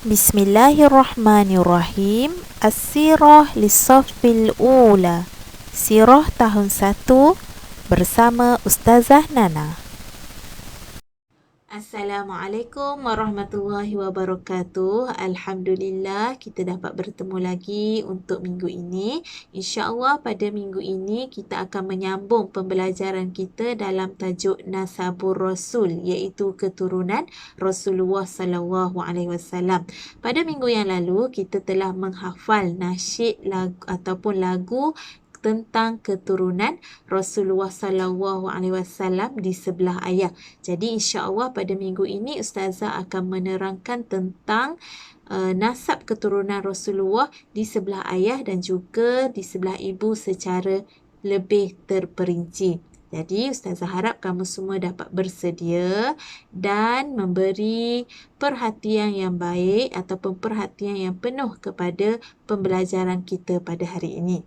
Bismillahirrahmanirrahim. As-sirah lis-saffil ula. Sirah tahun 1 bersama Ustazah Nana. Assalamualaikum warahmatullahi wabarakatuh. Alhamdulillah kita dapat bertemu lagi untuk minggu ini. InsyaAllah pada minggu ini kita akan menyambung pembelajaran kita dalam tajuk Nasabur Rasul, iaitu keturunan Rasulullah SAW. Pada minggu yang lalu kita telah menghafal nasyid ataupun lagu tentang keturunan Rasulullah SAW di sebelah ayah. Jadi insya-Allah pada minggu ini Ustazah akan menerangkan tentang nasab keturunan Rasulullah di sebelah ayah dan juga di sebelah ibu secara lebih terperinci. Jadi Ustazah harap kamu semua dapat bersedia dan memberi perhatian yang baik ataupun perhatian yang penuh kepada pembelajaran kita pada hari ini.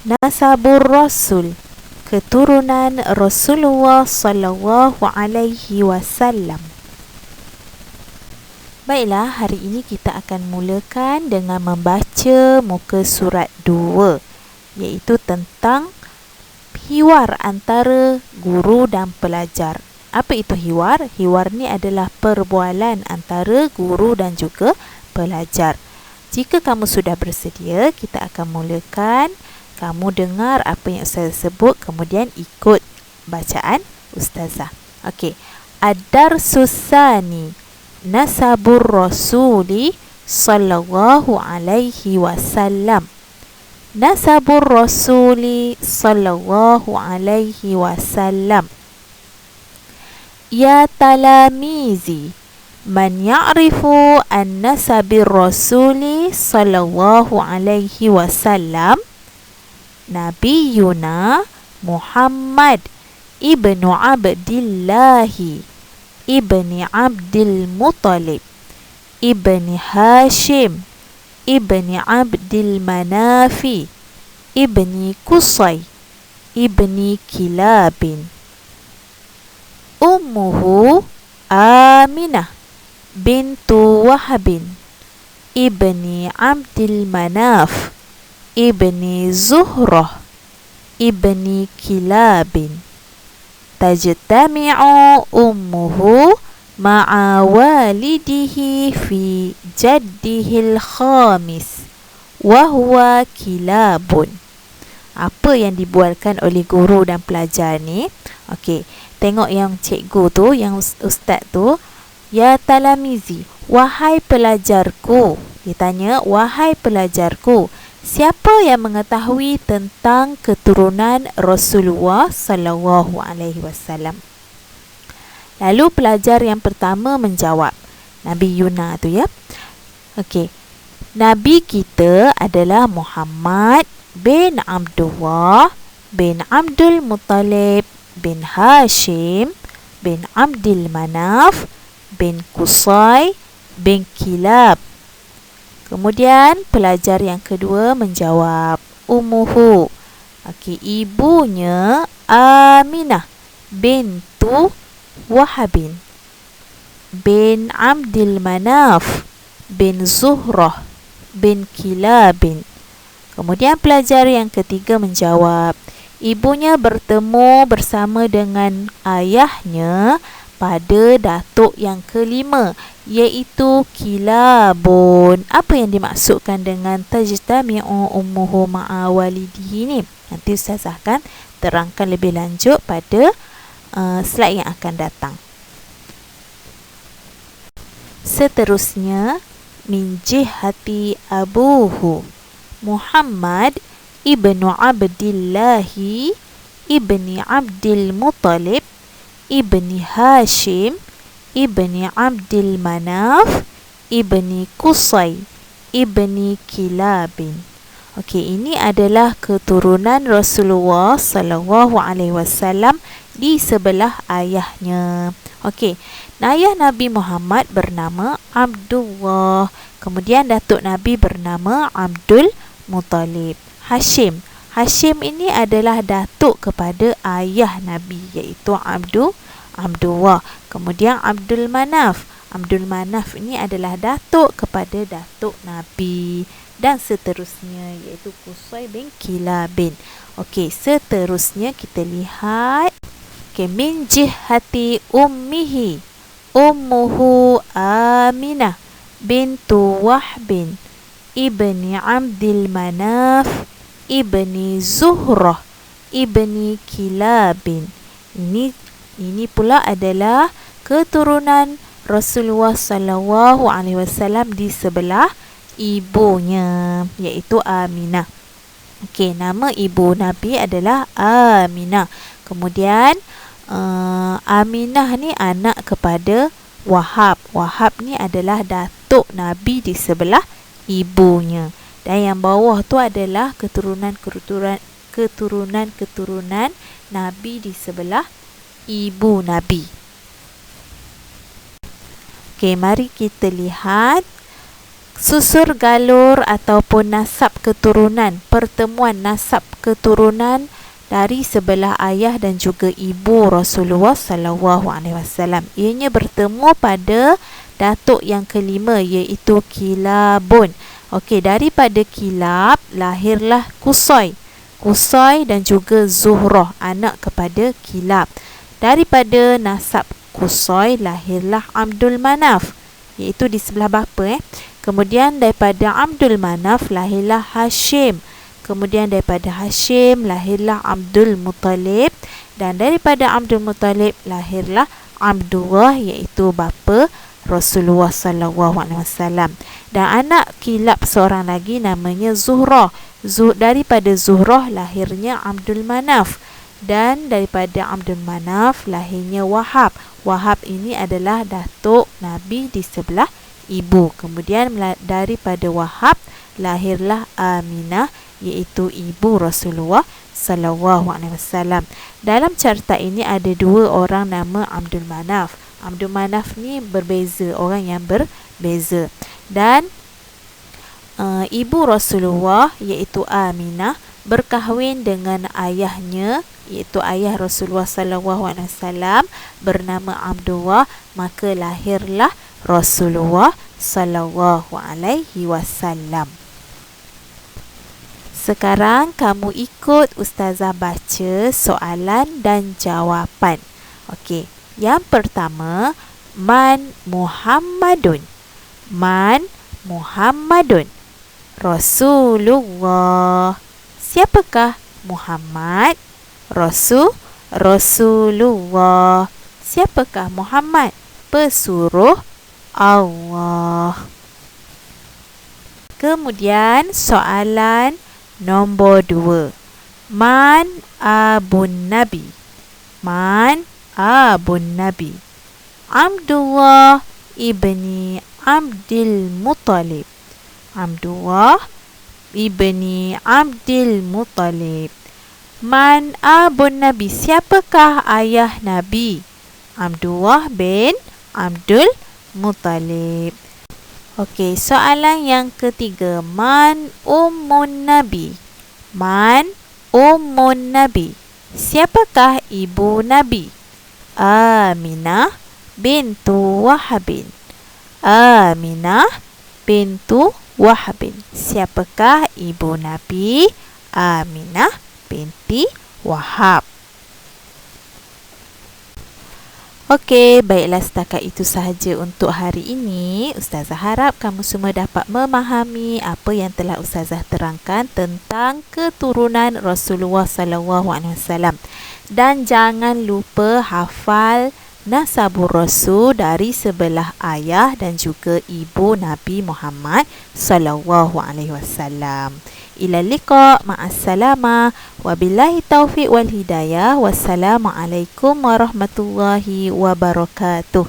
Nasabur Rasul, keturunan Rasulullah sallallahu alaihi wasallam. Baiklah, hari ini kita akan mulakan dengan membaca muka surat 2, iaitu tentang hiwar antara guru dan pelajar. Apa itu hiwar? Hiwar ni adalah perbualan antara guru dan juga pelajar. Jika kamu sudah bersedia, kita akan mulakan. Kamu dengar apa yang Ustazah sebut, kemudian ikut bacaan Ustazah. Okey. Ad-darsus tsani, nasabur rasuli sallallahu alaihi wasallam. Nasabur rasuli sallallahu alaihi wasallam. Ya talamizi, man ya'rifu an nasabir rasuli sallallahu alaihi wasallam Nabiyuna Muhammad ibnu Abdillahi ibni Abdil Muttalib ibni Hashim ibni Abdil Manafi ibni Qusay ibni Kilabin. Ummuhu Aminah bintu Wahabin ibni Abdil Manaf ibni Zuhrah ibni Kilabin. Tajtami'u ummuhu ma'a walidihi fi jaddihil khamis wa huwa Kilabun. Apa yang dibualkan oleh guru dan pelajar ni? Okey, tengok yang cikgu tu, yang ustaz tu. Ya talamizi, wahai pelajarku. Dia tanya, wahai pelajarku, siapa yang mengetahui tentang keturunan Rasulullah sallallahu alaihi wasallam? Lalu pelajar yang pertama menjawab, Nabi Yuna tu ya. Okey. Nabi kita adalah Muhammad bin Abdullah bin Abdul Muttalib bin Hashim bin Abdil Manaf bin Qusay bin Kilab. Kemudian pelajar yang kedua menjawab, Ummuhu. Okey, ibunya Aminah bintu Wahabin bin Abdil Manaf bin Zuhrah bin Kilabin. Kemudian pelajar yang ketiga menjawab, ibunya bertemu bersama dengan ayahnya pada datuk yang kelima, iaitu Kilabun. Apa yang dimaksudkan dengan tajtami'u ummuhu ma'a walidihi ni? Nanti Ustazah akan terangkan lebih lanjut pada slide yang akan datang. Seterusnya, min jihati abuhu Muhammad ibnu Abdillahi ibni Abdil Muttalib ibni Hashim ibni Abdil Manaf ibni Qusay ibni Kilabin. Okey, ini adalah keturunan Rasulullah sallallahu alaihi wasallam di sebelah ayahnya. Okey, ayah Nabi Muhammad bernama Abdullah. Kemudian datuk Nabi bernama Abdul Muttalib. Hashim. Hashim ini adalah datuk kepada ayah Nabi, iaitu Abdullah. Kemudian Abdul Manaf. Abdul Manaf ini adalah datuk kepada datuk Nabi, dan seterusnya, iaitu Qusay bin Kilab bin. Okey, seterusnya kita lihat. Okey, min jihati ummihi, ummuhu Aminah bintu Wahbin ibni Abdul Manaf ibni Zuhrah ibni Kilabin. Ini pula adalah keturunan Rasulullah sallallahu alaihi wasallam di sebelah ibunya, iaitu Aminah. Okey, nama ibu Nabi adalah Aminah. Kemudian Aminah ni anak kepada Wahab. Wahab ni adalah datuk Nabi di sebelah ibunya. Dan yang bawah tu adalah keturunan Nabi di sebelah ibu Nabi. Okey, mari kita lihat susur galur ataupun nasab keturunan, pertemuan nasab keturunan dari sebelah ayah dan juga ibu Rasulullah sallallahu alaihi wasallam. Ianya bertemu pada datuk yang kelima, iaitu Kilabun. Okey, daripada Kilab lahirlah Qusay. Qusay dan juga Zuhrah, anak kepada Kilab. Daripada nasab Qusay lahirlah Abdul Manaf, iaitu di sebelah bapa. Kemudian daripada Abdul Manaf lahirlah Hashim. Kemudian daripada Hashim lahirlah Abdul Muttalib, dan daripada Abdul Muttalib lahirlah Abdullah, iaitu bapa Rasulullah sallallahu alaihi wasallam. Dan anak Kilab seorang lagi namanya Zuhrah. Daripada Zuhrah lahirnya Abdul Manaf, dan daripada Abdul Manaf lahirnya Wahab. Wahab ini adalah datuk Nabi di sebelah ibu. Kemudian daripada Wahab lahirlah Aminah, iaitu ibu Rasulullah sallallahu alaihi wasallam. Dalam cerita ini ada dua orang nama Abdul Manaf. Abdul Manaf ni berbeza, orang yang berbeza. Dan ibu Rasulullah, iaitu Aminah, berkahwin dengan ayahnya, iaitu ayah Rasulullah sallallahu alaihi wasallam, bernama Abdullah, maka lahirlah Rasulullah sallallahu alaihi wasallam. Sekarang kamu ikut ustazah baca soalan dan jawapan. Okey, yang pertama, man Muhammadun. Man Muhammadun. Rasulullah. Siapakah Muhammad? Rasulullah. Siapakah Muhammad? Pesuruh Allah. Kemudian soalan nombor 2. Man abun Nabi. Man abun Nabi. Abdullah ibni Abdul Muttalib. Abdullah ibni Abdul Muttalib. Man abun Nabi. Siapakah ayah Nabi? Abdullah bin Abdul Muttalib. Okey, soalan yang ketiga. Man ummun Nabi. Man ummun Nabi. Siapakah ibu Nabi? Aminah bintu Wahbin. Aminah bintu Wahbin. Siapakah ibu Nabi? Aminah binti Wahab. Okey, baiklah, setakat itu sahaja untuk hari ini. Ustazah harap kamu semua dapat memahami apa yang telah Ustazah terangkan tentang keturunan Rasulullah sallallahu alaihi wasallam. Dan jangan lupa hafal nasabur Rasul dari sebelah ayah dan juga ibu Nabi Muhammad sallallahu alaihi wasallam. Ila liqa, ma'assalamah, wabillahi taufiq wal hidayah. Wassalamualaikum warahmatullahi wabarakatuh.